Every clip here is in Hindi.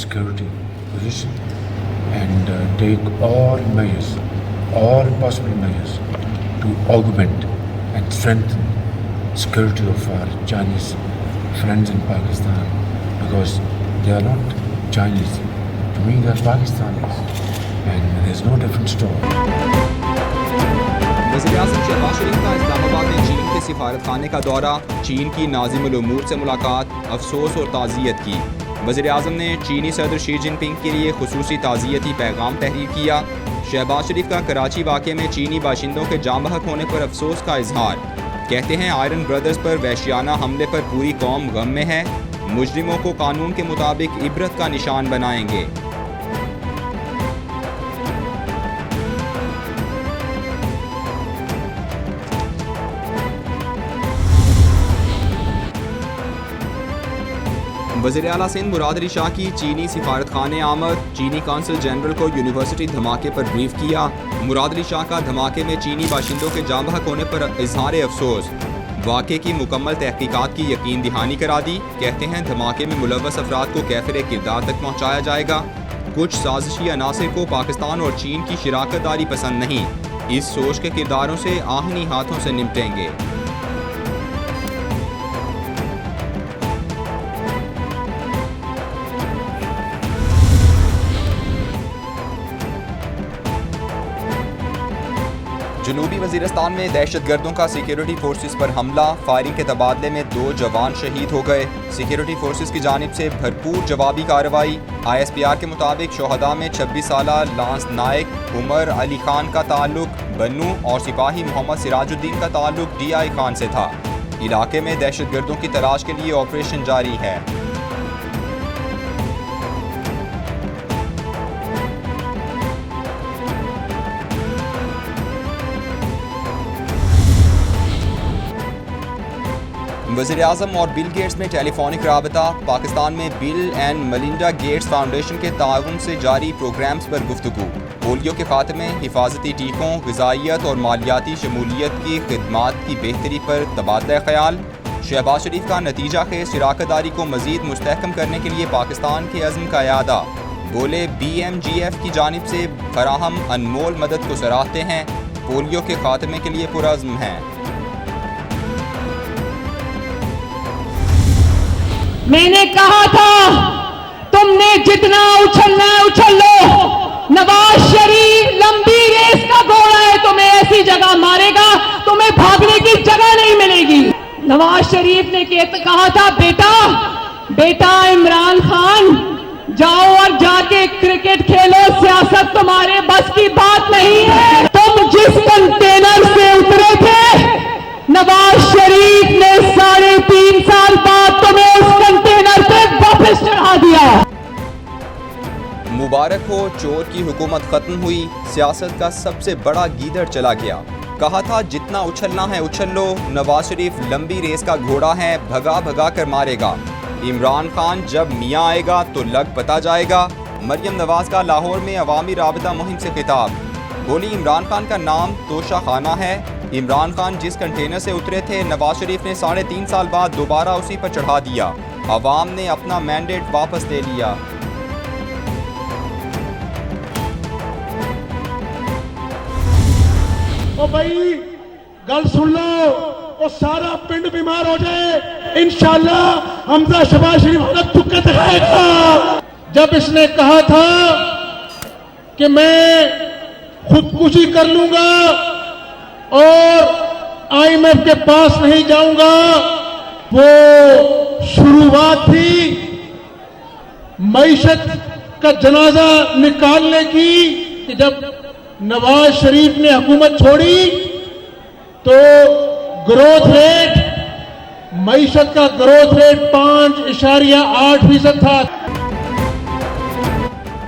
security position and take all possible measures to augment and strengthen security of our Chinese friends in Pakistan, because they are not Chinese. To me, they are Pakistanis, and there is no difference at all. वज़ीर-ए-आज़म शहबाज शरीफ का इस्लामाबाद में चीन के सिफारत खाने का दौरा, चीन की नाज़िमुल उमूर से मुलाकात, अफसोस और ताज़ियत की। वज़ीर-ए-आज़म ने चीनी सदर शी जिनपिंग के लिए खुसूसी ताज़ियती पैगाम तहरीर किया। शहबाज शरीफ का कराची वाक़े में चीनी बाशिंदों के जाँ बहक होने पर अफसोस का इजहार। कहते हैं आयरन ब्रदर्स पर वहशियाना हमले पर पूरी कौम गम में है, मुजरिमों को कानून के मुताबिक इबरत का निशान बनाएंगे। वज़ीर आला सिंध मुराद अली शाह की चीनी सिफारत खाने आमद, चीनी कौंसल जनरल को यूनिवर्सिटी धमाके पर ब्रीफ किया। मुराद अली शाह का धमाके में चीनी बाशिंदों के जाँ बहक होने पर इजहार अफसोस, वाक़े की मुकम्मल तहकीकात की यकीन दहानी करा दी। कहते हैं धमाके में मुलव्वस अफराद को कैफिर किरदार तक पहुँचाया जाएगा। कुछ साजिशी अनासिर को पाकिस्तान और चीन की शराकत दारी पसंद नहीं, इस सोच के किरदारों से आहनी हाथों से निपटेंगे। जनूबी वज़ीरिस्तान में दहशतगर्दों का सिक्योरिटी फोर्सेस पर हमला, फायरिंग के तबादले में 2 जवान शहीद हो गए। सिक्योरिटी फोर्सेस की जानिब से भरपूर जवाबी कार्रवाई। ISPR के मुताबिक शोहदा में 26 साला लांस नायक उमर अली खान का ताल्लुक बन्नू और सिपाही मोहम्मद सिराजुद्दीन का ताल्लुक DI खान से था। इलाके में दहशतगर्दों की तलाश के लिए ऑपरेशन जारी है। वज़ीर-ए-आज़म और बिल गेट्स में टेलीफोनिक राबता। पाकिस्तान में bill and Melinda Gates foundation के ताउन से जारी प्रोग्राम्स पर गुफ्तगू। पोलियो के खात्मे, हिफाजती टीकों, ग़िज़ाइयत और मालियाती शमूलियत की खिदमात की बेहतरी पर तबादला ख्याल। शहबाज शरीफ का नतीजा खेज़ शराकतदारी को मज़ीद मुस्तहकम करने के लिए पाकिस्तान के अज़्म का यादा। बोले BMGF की जानिब से फराहम अनमोल मदद को सराहते हैं, पोलियो के खात्मे के लिए पुरअज़्म हैं। मैंने कहा था तुमने जितना उछलना है उछल लो, नवाज शरीफ लंबी रेस का घोड़ा है, तुम्हें ऐसी जगह मारेगा तुम्हें भागने की जगह नहीं मिलेगी। नवाज शरीफ ने कहा था बेटा इमरान खान जाओ और जाके क्रिकेट खेलो, सियासत तुम्हारे बस की बात नहीं है। तुम जिस कंटेनर से उतरे थे, नवाज शरीफ ने 3.5 साल बाद तुम्हें उस कंटेनर पे वापस चढ़ा दिया। मुबारक हो, चोर की हुकूमत खत्म हुई, सियासत का सबसे बड़ा गीदड़ चला गया। कहा था जितना उछलना है उछल लो, नवाज शरीफ लंबी रेस का घोड़ा है, भगा भगा कर मारेगा। इमरान खान जब मियाँ आएगा तो लग पता जाएगा। मरियम नवाज का लाहौर में अवामी राबता मुहिम से खिताब। बोली इमरान खान का नाम तोशा खाना है। इमरान खान जिस कंटेनर से उतरे थे, नवाज शरीफ ने 3.5 साल बाद दोबारा उसी पर चढ़ा दिया। अवाम ने अपना मैंडेट वापस ले लिया। ओ भाई गल सुन लो, वो सारा पिंड बीमार हो जाए, इंशाल्लाह हमजा शहबाज शरीफ हालत चुके दिखाएगा। जब इसने कहा था कि मैं खुदकुशी कर लूंगा और IMF के पास नहीं जाऊंगा, वो शुरुआत थी मईशत का जनाजा निकालने की कि जब नवाज शरीफ ने हुकूमत छोड़ी तो ग्रोथ रेट, मईशत का ग्रोथ रेट 5.8% था।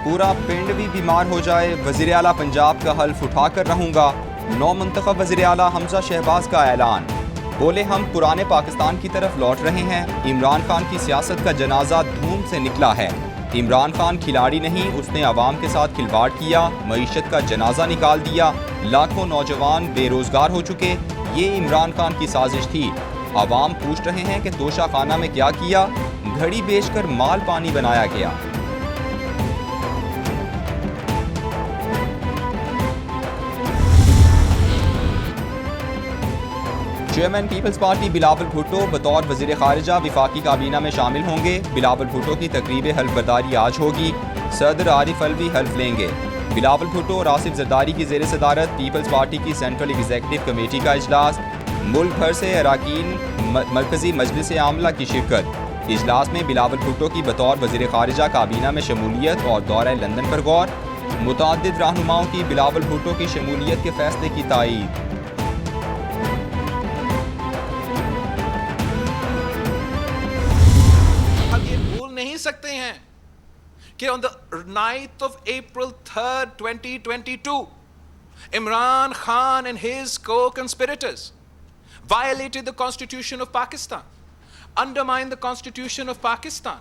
पूरा पिंड भी बीमार हो जाए, वज़ीर आला पंजाब का हल्फ उठाकर रहूंगा। नौ मुंतखब वज़ीर आला हमजा शहबाज का ऐलान। बोले हम पुराने पाकिस्तान की तरफ लौट रहे हैं। इमरान खान की सियासत का जनाजा धूम से निकला है। इमरान खान खिलाड़ी नहीं, उसने अवाम के साथ खिलवाड़ किया, मईशत का जनाजा निकाल दिया, लाखों नौजवान बेरोजगार हो चुके। ये इमरान खान की साजिश थी। अवाम पूछ रहे हैं कि तोशा खाना में क्या किया, घड़ी बेचकर माल पानी बनाया गया। चेयरमैन पीपल्स पार्टी बिलावल भुट्टो बतौर वजीर खारिजा विफाकी काबीना में शामिल होंगे। बिलावल भुट्टो की तकरीब हल्फ बर्दारी आज होगी। सदर आरिफ अलवी हल्फ लेंगे। बिलावल भुट्टो और आसिफ जरदारी की ज़ेर सदारत पीपल्स पार्टी की सेंट्रल एग्जीक्यूटिव कमेटी का इजलास। मुल्क भर से अरकान मरकजी मजलिस आमला की शिरकत। इजलास में बिलावल भुट्टो की बतौर वजीर खारिजा काबीना में शमूलियत और दौरा लंदन पर गौर। मुतअद्दिद रहनुमाओं की बिलावल भुट्टो की शमूलियत के फैसले की तायीद। अब ये भूल नहीं सकते हैं कि on the 9th of April 3rd, 2022, Imran Khan and his co-conspirators violated the Constitution of Pakistan, undermined the Constitution of Pakistan,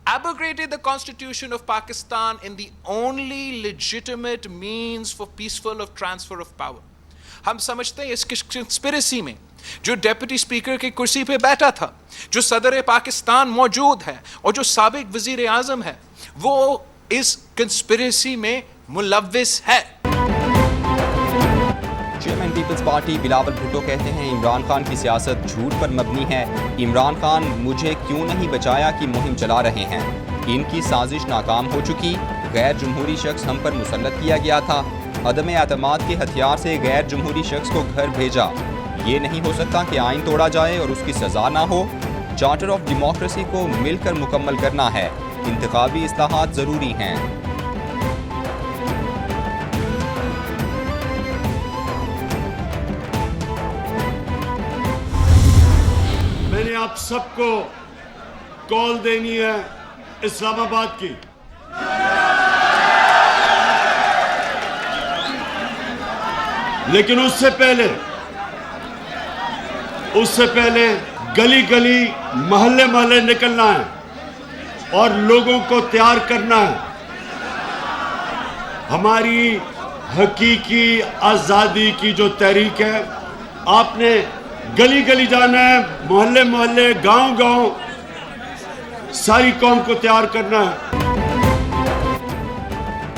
abrogated the Constitution of Pakistan in the only legitimate means for peaceful of transfer of power. हम समझते हैं इस कंस्पिरेसी में जो डेप्यूटी स्पीकर की कुर्सी पे बैठा था, जो सदर पाकिस्तान मौजूद है और जो साबिक वजीर आजम है, वो इस कंस्पिरेसी में मुलव्विस है। चेयरमैन पीपल्स पार्टी बिलावल भुट्टो कहते हैं इमरान खान की सियासत झूठ पर मबनी है। इमरान खान मुझे क्यों नहीं बचाया की मुहिम चला रहे हैं। इनकी साजिश नाकाम हो चुकी। गैर जमहूरी शख्स हम पर मुसल्लत किया गया था। अदम एतमाद के हथियार से गैर जमहूरी शख्स को घर भेजा। ये नहीं हो सकता कि आइन तोड़ा जाए और उसकी सजा ना हो। चार्टर ऑफ डेमोक्रेसी को मिलकर मुकम्मल करना है। इंतखाबी इस्लाहात ज़रूरी हैं। मैंने आप सबको कॉल देनी है इस्लामाबाद की। लेकिन उससे पहले गली गली मोहल्ले मोहल्ले निकलना है और लोगों को तैयार करना है। हमारी हकीकी आज़ादी की जो तहरीक है, आपने गली गली जाना है, मोहल्ले मोहल्ले, गांव गांव, सारी कौम को तैयार करना है।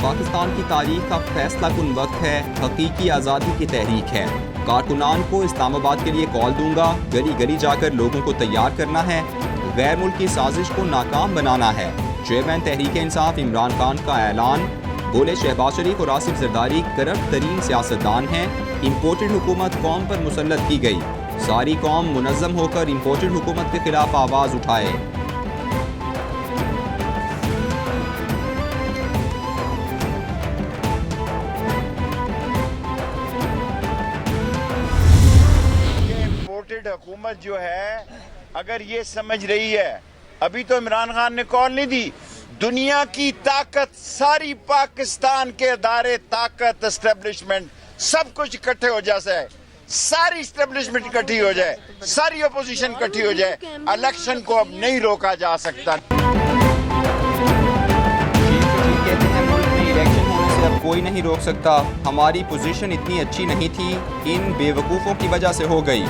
पाकिस्तान की तारीख का फैसला कुन वक्त है, हकीकी आज़ादी की तहरीक है। कारकुनान को इस्लामाबाद के लिए कॉल दूंगा। गली गली जाकर लोगों को तैयार करना है। गैर मुल्की साजिश को नाकाम बनाना है। चेयरमैन तहरीक इंसाफ इमरान खान का ऐलान। बोले शहबाज शरीफ और आसिफ जरदारी करप्ट तरीन सियासतदान हैं। इम्पोर्टेड हुकूमत कौम पर मुसल्लत की गई। सारी कौम मुनज़्ज़म होकर इम्पोर्टेड हुकूमत के खिलाफ आवाज़ उठाए। हुकूमत जो है, अगर ये समझ रही है, अभी तो इमरान खान ने कॉल नहीं दी, दुनिया की ताकत, सारी पाकिस्तान के अदारे, ताकत, एस्टेब्लिशमेंट, सब कुछ इकट्ठे हो जाए, सारी एस्टेब्लिशमेंट इकट्ठी हो जाए, सारी अपोजिशन इकट्ठी हो जाए, इलेक्शन को अब नहीं रोका जा सकता। कहते हैं मुल्क में इलेक्शन होने से अब कोई नहीं रोक सकता। हमारी पोजीशन इतनी अच्छी नहीं थी, इन बेवकूफ़ों की वजह से हो गई।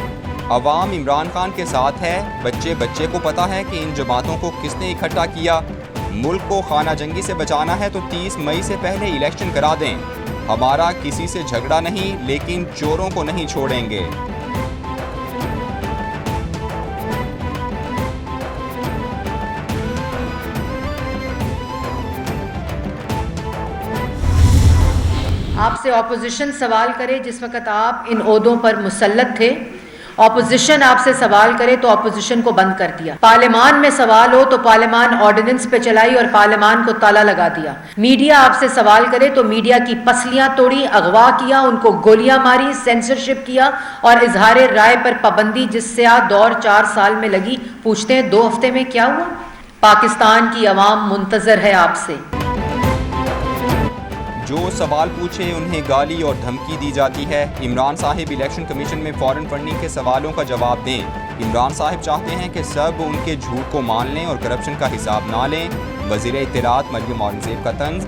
अवाम इमरान खान के साथ है। बच्चे बच्चे को पता है कि इन जमातों को किसने इकट्ठा किया। मुल्क को खाना जंगी से बचाना है तो 30 मई से पहले इलेक्शन करा दें। हमारा किसी से झगड़ा नहीं, लेकिन चोरों को नहीं छोड़ेंगे। आपसे ऑपोजिशन सवाल करे जिस वक्त आप इन ओहदों पर मुसल्लत थे। ऑपोजिशन आपसे सवाल करे तो ऑपोजिशन को बंद कर दिया। पार्लियामान में सवाल हो तो पार्लियामान ऑर्डिनेंस पे चलाई और पार्लियामान को ताला लगा दिया। मीडिया आपसे सवाल करे तो मीडिया की पसलियां तोड़ी, अगवा किया, उनको गोलियां मारी, सेंसरशिप किया और इजहार राय पर पाबंदी, जिससे आ दौर 4 साल में लगी। पूछते हैं 2 हफ्ते में क्या हुआ? पाकिस्तान की अवाम मुंतजर है आपसे। जो सवाल पूछे उन्हें गाली और धमकी दी जाती है। इमरान साहिब इलेक्शन कमीशन में फॉरेन फंडिंग के सवालों का जवाब दें। इमरान साहिब चाहते हैं कि सब उनके झूठ को मान लें और करप्शन का हिसाब ना लें। वज़ीर इत्तलात मरियम औरंगज़ेब का तंज।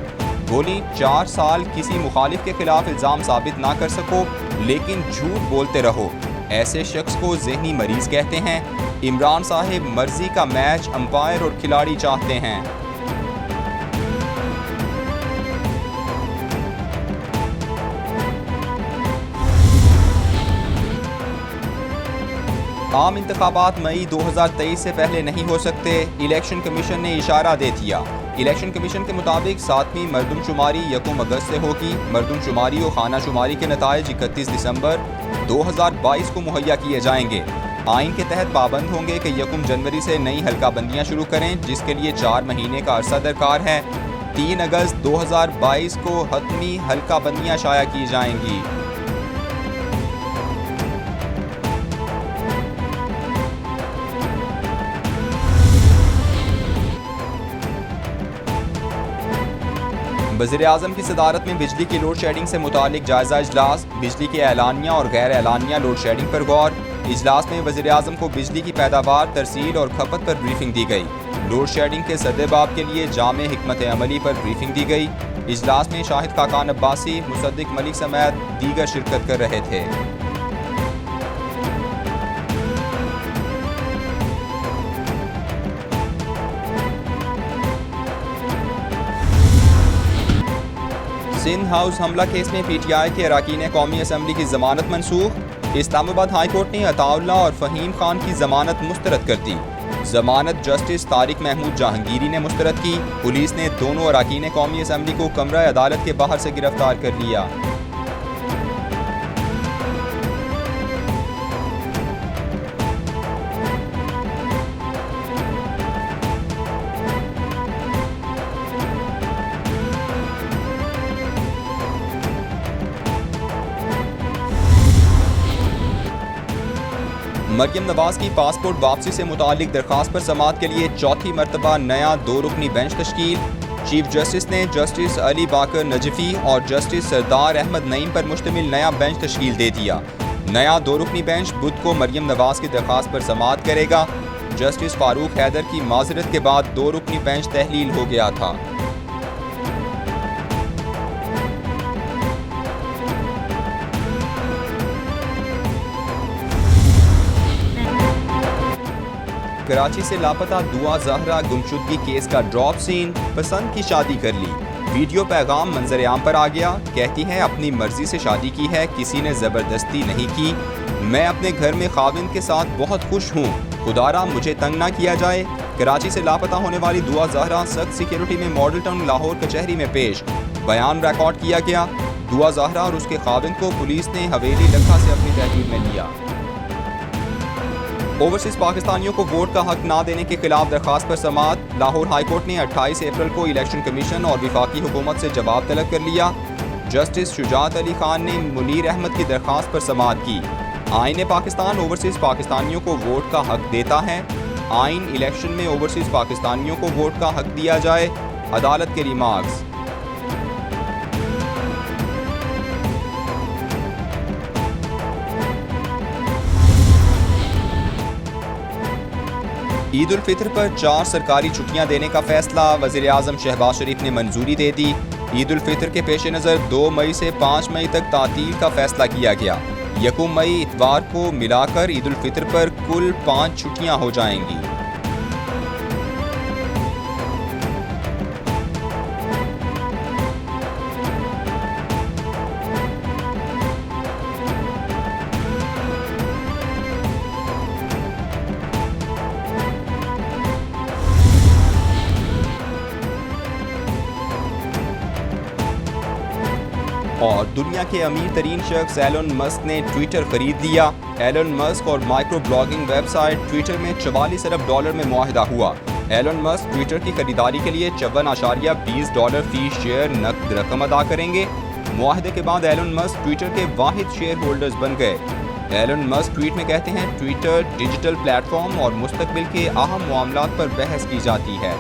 बोली 4 साल किसी मुखालिफ के खिलाफ इल्ज़ाम साबित ना कर सको लेकिन झूठ बोलते रहो। ऐसे शख्स को ज़हनी मरीज़ कहते हैं। इमरान साहिब मर्जी का मैच अंपायर और खिलाड़ी चाहते हैं। आम इंतखाबात मई 2023 से पहले नहीं हो सकते, इलेक्शन कमीशन ने इशारा दे दिया। इलेक्शन कमीशन के मुताबिक 7वीं मरदमशुमारी 1 अगस्त से होगी। मरदमशुमारी और खाना शुमारी के नताइज 31 दिसंबर 2022 को मुहैया किए जाएंगे। आइन के तहत पाबंद होंगे कि 1 जनवरी से नई हल्का बंदियाँ शुरू करें, जिसके लिए 4 महीने का अरसा दरकार है। 3 अगस्त 2022 को हतमी हल्का बंदियाँ शाया की जाएंगी। वज़ीर-ए-आज़म की सदारत में बिजली की लोड शेडिंग से मुतालिक जायजा इजलास, बिजली के ऐलानिया और गैर ऐलानिया लोड शेडिंग पर गौर। इजलास में वज़ीर-ए-आज़म को बिजली की पैदावार, तरसील और खपत पर ब्रीफिंग दी गई। लोड शेडिंग के सद्देबाब के लिए जामे हिकमत अमली पर ब्रीफिंग दी गई। इजलास में शाहिद खाकान अब्बासी, मुसद्दिक मलिक समेत दीगर शिरकत कर रहे थे। सिंध हाउस हमला केस में PTI के अरकान कौमी असम्बली की जमानत मनसूख। इस्लामाबाद हाई कोर्ट ने अताउल्लाह और फ़हीम खान की जमानत मुस्तरद कर दी। जमानत जस्टिस तारिक महमूद जहांगीरी ने मुस्तरद की। पुलिस ने दोनों अरकान कौमी असम्बली को कमरा अदालत के बाहर से गिरफ्तार कर लिया। मरियम नवाज की पासपोर्ट वापसी से मुतालिक दरख्वास्त पर समाअत के लिए चौथी मरतबा नया 2 रुकनी बेंच तश्कील। चीफ जस्टिस ने जस्टिस अली बाकर नजफी और जस्टिस सरदार अहमद नईम पर मुश्तमिल नया बेंच तश्कील दे दिया। नया 2 रुकनी बेंच बुध को मरियम नवाज की दरख्वास्त पर समाअत करेगा। जस्टिस फारूक हैदर की माजरत के बाद 2 रुकनी बेंच तहलील हो गया था। कराची से लापता दुआ ज़हरा गुमशुदगी केस का ड्रॉप सीन, पसंद की शादी कर ली। वीडियो पैगाम मंजर आम पर आ गया। कहती है अपनी मर्जी से शादी की है, किसी ने ज़बरदस्ती नहीं की। मैं अपने घर में खाविंद के साथ बहुत खुश हूँ, खुदारा मुझे तंग ना किया जाए। कराची से लापता होने वाली दुआ ज़हरा सख्त सिक्योरिटी में मॉडल टाउन लाहौर कचहरी में पेश। बयान रिकॉर्ड किया गया। दुआ ज़हरा और उसके खाविंद को पुलिस ने हवेली लखा से अपनी तहरीर में लिया। ओवरसीज पाकिस्तानियों को वोट का हक ना देने के खिलाफ दरख्वास्त पर समाअत। लाहौर हाई कोर्ट ने 28 अप्रैल को इलेक्शन कमीशन और वफाकी हुकूमत से जवाब तलब कर लिया। जस्टिस शुजात अली खान ने मुनीर अहमद की दरख्वास्त पर समाअत की। आईन पाकिस्तान ओवरसीज पाकिस्तानियों को वोट का हक देता है। आइन इलेक्शन में ओवरसीज पाकिस्तानियों को वोट का हक दिया जाए, अदालत के रिमार्क्स। ईद उल फितर पर 4 सरकारी छुट्टियां देने का फैसला, वज़ीर-ए-आज़म शहबाज शरीफ ने मंजूरी दे दी। ईद उल फितर के पेश नज़र 2 मई से 5 मई तक तातील का फैसला किया गया। 1 मई इतवार को मिलाकर ईद उल फितर पर कुल 5 छुट्टियां हो जाएंगी। और दुनिया के अमीर तरीन शख्स एलन मस्क ने ट्विटर खरीद लिया। एलन मस्क और माइक्रो ब्लॉगिंग वेबसाइट ट्विटर में $44 अरब में मुआहिदा हुआ। एलन मस्क ट्विटर की खरीदारी के लिए $54.20 फी शेयर नकद रकम अदा करेंगे। मुआहिदे के बाद एलन मस्क ट्विटर के वाहिद शेयर होल्डर्स बन गए। एलन मस्क ट्वीट में कहते हैं, ट्विटर डिजिटल प्लेटफॉर्म और मुस्तकबिल के अहम मामलात पर बहस की जाती है।